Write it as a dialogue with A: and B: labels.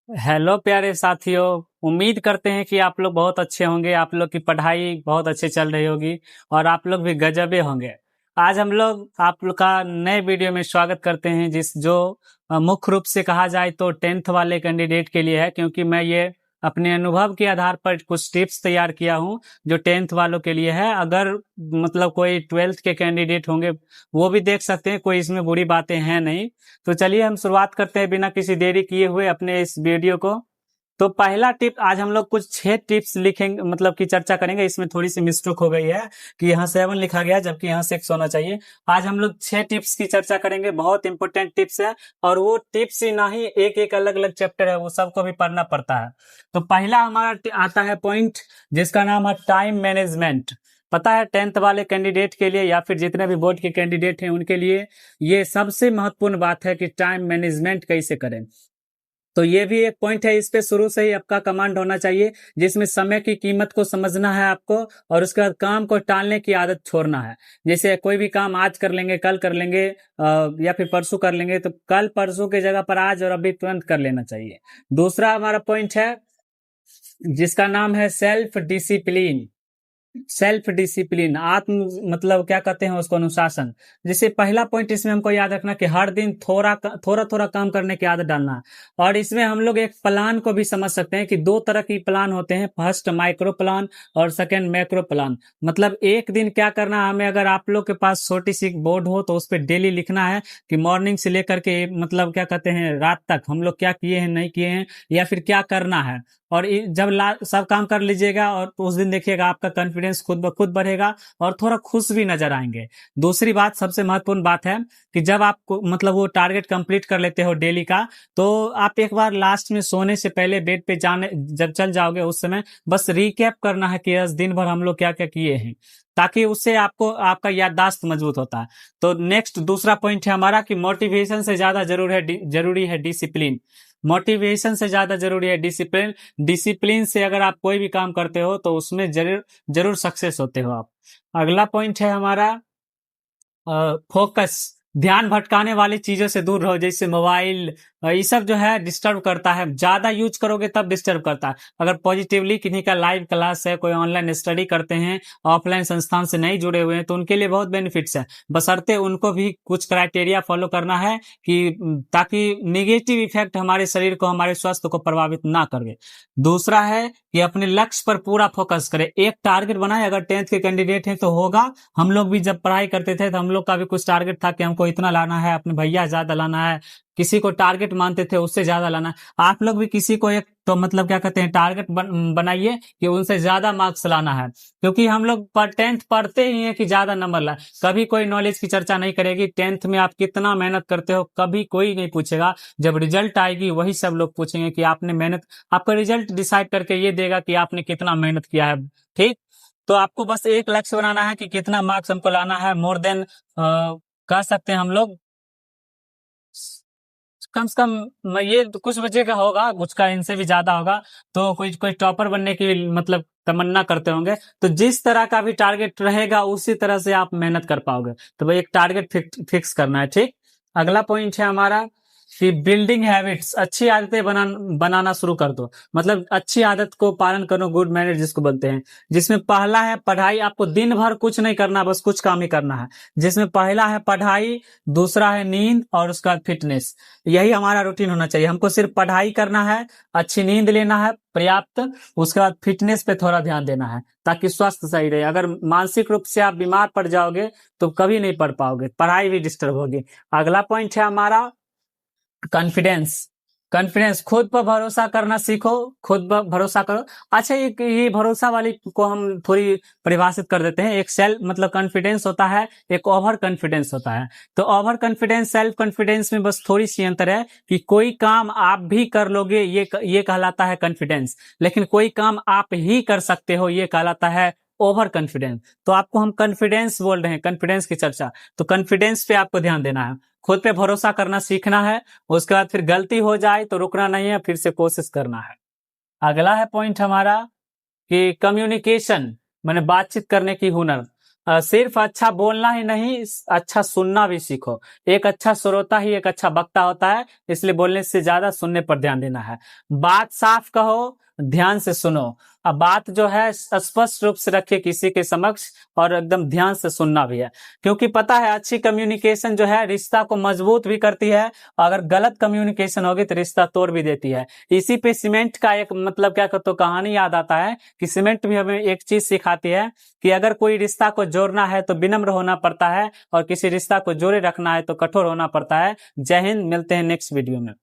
A: Hello प्यारे साथियों। उम्मीद करते हैं कि आप लोग बहुत अच्छे होंगे, आप लोग की पढ़ाई बहुत अच्छे चल रही होगी और आप लोग भी गजबे होंगे। आज हम लोग आप लोग का नए वीडियो में स्वागत करते हैं, जिस जो मुख्य रूप से कहा जाए तो 10th वाले कैंडिडेट के लिए है, क्योंकि मैं ये अपने अनुभव के आधार पर कुछ टिप्स तैयार किया हूँ जो 10th वालों के लिए है। अगर मतलब कोई 12th के कैंडिडेट होंगे वो भी देख सकते हैं, कोई इसमें बुरी बातें हैं नहीं। तो चलिए हम शुरुआत करते हैं बिना किसी देरी किए हुए अपने इस वीडियो को। तो पहला टिप, आज हम लोग कुछ 6 टिप्स लिखेंगे, मतलब की चर्चा करेंगे। इसमें थोड़ी सी मिस्टेक हो गई है कि यहाँ 7 लिखा गया जबकि यहाँ 6 होना चाहिए। आज हम लोग 6 टिप्स की चर्चा करेंगे, बहुत इंपॉर्टेंट टिप्स है और वो टिप्स ही ना ही एक एक अलग अलग चैप्टर है, वो सबको भी पढ़ना पड़ता है। तो पहला हमारा आता है पॉइंट, जिसका नाम है टाइम मैनेजमेंट। पता है 10th वाले कैंडिडेट के लिए या फिर जितने भी बोर्ड के कैंडिडेट हैं उनके लिए ये सबसे महत्वपूर्ण बात है कि टाइम मैनेजमेंट कैसे करें। तो ये भी एक पॉइंट है, इस पे शुरू से ही आपका कमांड होना चाहिए, जिसमें समय की कीमत को समझना है आपको और उसके बाद काम को टालने की आदत छोड़ना है। जैसे कोई भी काम आज कर लेंगे, कल कर लेंगे या फिर परसों कर लेंगे, तो कल परसों की जगह पर आज और अभी तुरंत कर लेना चाहिए। दूसरा हमारा पॉइंट है जिसका नाम है सेल्फ डिसिप्लिन। सेल्फ डिसिप्लिन, आत्म मतलब क्या कहते हैं उसको, अनुशासन। जैसे पहला पॉइंट इसमें हमको याद रखना कि हर दिन थोड़ा थोड़ा थोड़ा काम करने की आदत डालना है। और इसमें हम लोग एक प्लान को भी समझ सकते हैं कि दो तरह की प्लान होते हैं, फर्स्ट माइक्रो प्लान और सेकंड मैक्रो प्लान। मतलब एक दिन क्या करना है हमें, अगर आप लोग के पास छोटी सी बोर्ड हो तो उस पर डेली लिखना है कि मॉर्निंग से लेकर के मतलब क्या कहते हैं रात तक हम लोग क्या किए हैं, नहीं किए हैं या फिर क्या करना है। और जब सब काम कर लीजिएगा और उस दिन देखिएगा आपका कॉन्फिडेंस खुद ब खुद बढ़ेगा और थोड़ा खुश भी नजर आएंगे। दूसरी बात, सबसे महत्वपूर्ण बात है कि जब आपको मतलब वो टारगेट कंप्लीट कर लेते हो डेली का, तो आप एक बार लास्ट में सोने से पहले बेड पे जाने जब चल जाओगे उस समय बस रिकैप करना है कि आज दिन भर हम लोग क्या क्या किए हैं, ताकि उससे आपको आपका याददाश्त मजबूत होता है। तो नेक्स्ट दूसरा पॉइंट है हमारा कि मोटिवेशन से ज्यादा जरूरी है डिसिप्लिन। मोटिवेशन से ज्यादा जरूरी है डिसिप्लिन। डिसिप्लिन से अगर आप कोई भी काम करते हो तो उसमें जरूर जरूर सक्सेस होते हो आप। अगला पॉइंट है हमारा फोकस। ध्यान भटकाने वाली चीजों से दूर रहो, जैसे मोबाइल, ये सब जो है डिस्टर्ब करता है, ज्यादा यूज करोगे तब डिस्टर्ब करता है। अगर पॉजिटिवली किन्हीं का लाइव क्लास है, कोई ऑनलाइन स्टडी करते हैं, ऑफलाइन संस्थान से नहीं जुड़े हुए हैं, तो उनके लिए बहुत बेनिफिट्स है, बशर्ते उनको भी कुछ क्राइटेरिया फॉलो करना है कि ताकि निगेटिव इफेक्ट हमारे शरीर को, हमारे स्वास्थ्य को प्रभावित ना करे। दूसरा है कि अपने लक्ष्य पर पूरा फोकस करें, एक टारगेट बनाए। अगर 10th के कैंडिडेट हैं तो होगा, हम लोग भी जब पढ़ाई करते थे तो हम लोग का भी कुछ टारगेट था कि हमको इतना लाना है, अपने भैया ज्यादा लाना है, किसी को टारगेट मानते थे उससे ज्यादा लाना है। आप लोग भी किसी को एक तो मतलब क्या कहते हैं टारगेट बनाइए कि उनसे ज्यादा मार्क्स लाना है, क्योंकि हम लोग 10th पढ़ते ही हैं कि ज्यादा नंबर लाए। कभी कोई नॉलेज की चर्चा नहीं करेगी, 10th में आप कितना मेहनत करते हो कभी कोई नहीं पूछेगा। जब रिजल्ट आएगी वही सब लोग पूछेंगे कि आपने मेहनत, आपका रिजल्ट डिसाइड करके ये देगा कि आपने कितना मेहनत किया है। ठीक, तो आपको बस एक लक्ष्य बनाना है कि कितना मार्क्स हमको लाना है, मोर देन कह सकते हैं हम लोग कम से कम ये तो कुछ बच्चे का होगा, कुछ का इनसे भी ज्यादा होगा, तो कोई कोई टॉपर बनने की मतलब तमन्ना करते होंगे। तो जिस तरह का भी टारगेट रहेगा उसी तरह से आप मेहनत कर पाओगे। तो भाई एक टारगेट फिक्स करना है। ठीक, अगला पॉइंट है हमारा कि बिल्डिंग हैबिट्स, अच्छी आदतें बनाना शुरू कर दो। मतलब अच्छी आदत को पालन करो, गुड मैनर जिसको बोलते हैं। जिसमें पहला है पढ़ाई, आपको दिन भर कुछ नहीं करना, बस कुछ काम ही करना है। जिसमें पहला है पढ़ाई, दूसरा है नींद और उसका बाद फिटनेस। यही हमारा रूटीन होना चाहिए। हमको सिर्फ पढ़ाई करना है, अच्छी नींद लेना है पर्याप्त, उसके बाद फिटनेस पे थोड़ा ध्यान देना है ताकि स्वास्थ्य सही रहे। अगर मानसिक रूप से आप बीमार पड़ जाओगे तो कभी नहीं पढ़ पाओगे, पढ़ाई भी डिस्टर्ब होगी। अगला पॉइंट है हमारा कॉन्फिडेंस। कॉन्फिडेंस, खुद पर भरोसा करना सीखो, खुद पर भरोसा करो। अच्छा, ये भरोसा वाली को हम थोड़ी परिभाषित कर देते हैं। एक सेल्फ मतलब कॉन्फिडेंस होता है, एक ओवर कॉन्फिडेंस होता है। तो ओवर कॉन्फिडेंस सेल्फ कॉन्फिडेंस में बस थोड़ी सी अंतर है कि कोई काम आप भी कर लोगे, ये कहलाता है कॉन्फिडेंस, लेकिन कोई काम आप ही कर सकते हो ये कहलाता है ओवर कॉन्फिडेंस। तो आपको हम कॉन्फिडेंस बोल रहे हैं, कॉन्फिडेंस की चर्चा, तो कॉन्फिडेंस पे आपको ध्यान देना है, खुद पे भरोसा करना सीखना है। उसके बाद फिर गलती हो जाए तो रुकना नहीं है, फिर से कोशिश करना है। अगला है पॉइंट हमारा कि कम्युनिकेशन, माने बातचीत करने की हुनर। सिर्फ अच्छा बोलना ही नहीं, अच्छा सुनना भी सीखो। एक अच्छा श्रोता ही एक अच्छा वक्ता होता है, इसलिए बोलने से ज्यादा सुनने पर ध्यान देना है। बात साफ कहो, ध्यान से सुनो। अब बात जो है स्पष्ट रूप से रखिए किसी के समक्ष, और एकदम ध्यान से सुनना भी है, क्योंकि पता है अच्छी कम्युनिकेशन जो है रिश्ता को मजबूत भी करती है, अगर गलत कम्युनिकेशन होगी तो रिश्ता तोड़ भी देती है। इसी पे सीमेंट का एक मतलब क्या कहते हो कहानी याद आता है कि सीमेंट भी हमें एक चीज सिखाती है कि अगर कोई रिश्ता को जोड़ना है तो विनम्र होना पड़ता है, और किसी रिश्ता को जोड़े रखना है तो कठोर होना पड़ता है। जय हिंद, मिलते हैं नेक्स्ट वीडियो में।